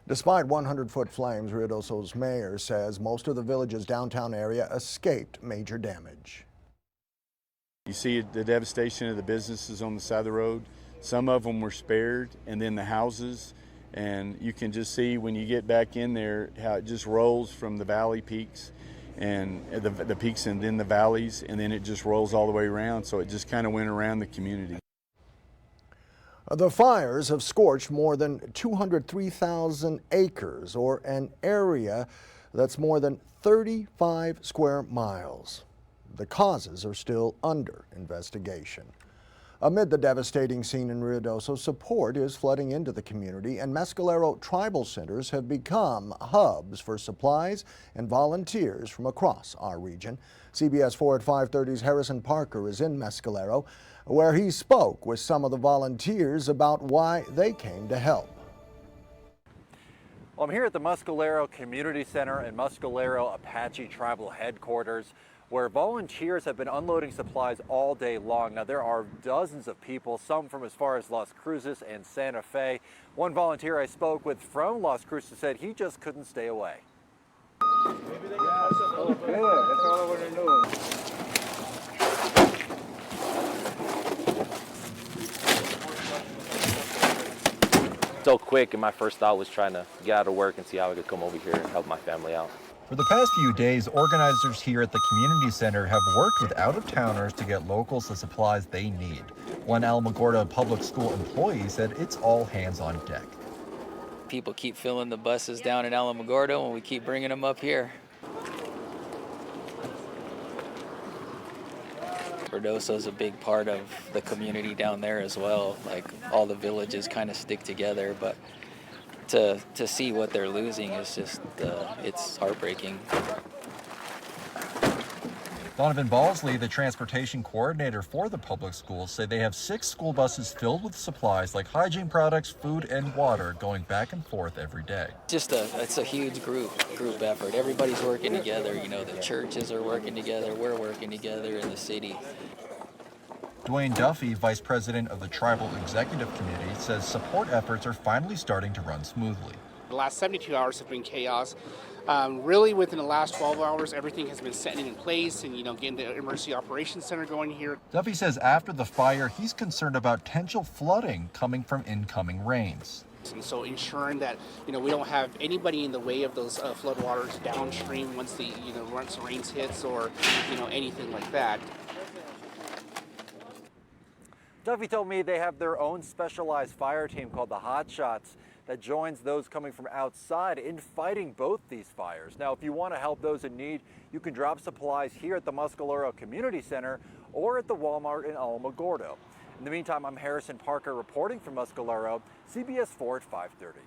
Despite 100-foot flames, Ruidoso's mayor says most of the village's downtown area escaped major damage. You see the devastation of the businesses on the side of the road. Some of them were spared, and then the houses. And you can just see when you get back in there how it just rolls from the valley peaks and the peaks and then the valleys, and then it just rolls all the way around. So it just kind of went around the community. The fires have scorched more than 203,000 acres, or an area that's more than 35 square miles. The causes are still under investigation. Amid the devastating scene in Ruidoso, support is flooding into the community, and Mescalero tribal centers have become hubs for supplies and volunteers from across our region. CBS 4 at 5:30's Harrison Parker is in Mescalero, where he spoke with some of the volunteers about why they came to help. Well, I'm here at the Mescalero Community Center and Mescalero Apache Tribal Headquarters, where volunteers have been unloading supplies all day long. Now, there are dozens of people, some from as far as Las Cruces and Santa Fe. One volunteer I spoke with from Las Cruces said he just couldn't stay away. Maybe they can pass it. Oh, good. That's all I want to know. So quick, and my first thought was trying to get out of work and see how I could come over here and help my family out. For the past few days, organizers here at the community center have worked with out-of-towners to get locals the supplies they need. One Alamogordo public school employee said it's all hands on deck. People keep filling the buses down in Alamogordo, and we keep bringing them up here. Ruidoso is a big part of the community down there as well. Like, all the villages kind of stick together, but to see what they're losing is just, it's heartbreaking. Donovan Balsley, the transportation coordinator for the public schools, say they have 6 school buses filled with supplies like hygiene products, food, and water going back and forth every day. It's a huge group effort. Everybody's working together. You know, the churches are working together. We're working together in the city. Dwayne Duffy, vice president of the Tribal Executive Committee, says support efforts are finally starting to run smoothly. The last 72 hours have been chaos. Really, within the last 12 hours, everything has been setting in place and, getting the emergency operations center going here. Duffy says after the fire, he's concerned about potential flooding coming from incoming rains. And so ensuring that, we don't have anybody in the way of those floodwaters downstream once the rains hits or, anything like that. Duffy told me they have their own specialized fire team called the Hot Shots that joins those coming from outside in fighting both these fires. Now, if you want to help those in need, you can drop supplies here at the Mescalero Community Center or at the Walmart in Alamogordo. In the meantime, I'm Harrison Parker reporting from Mescalero, CBS 4 at 5:30.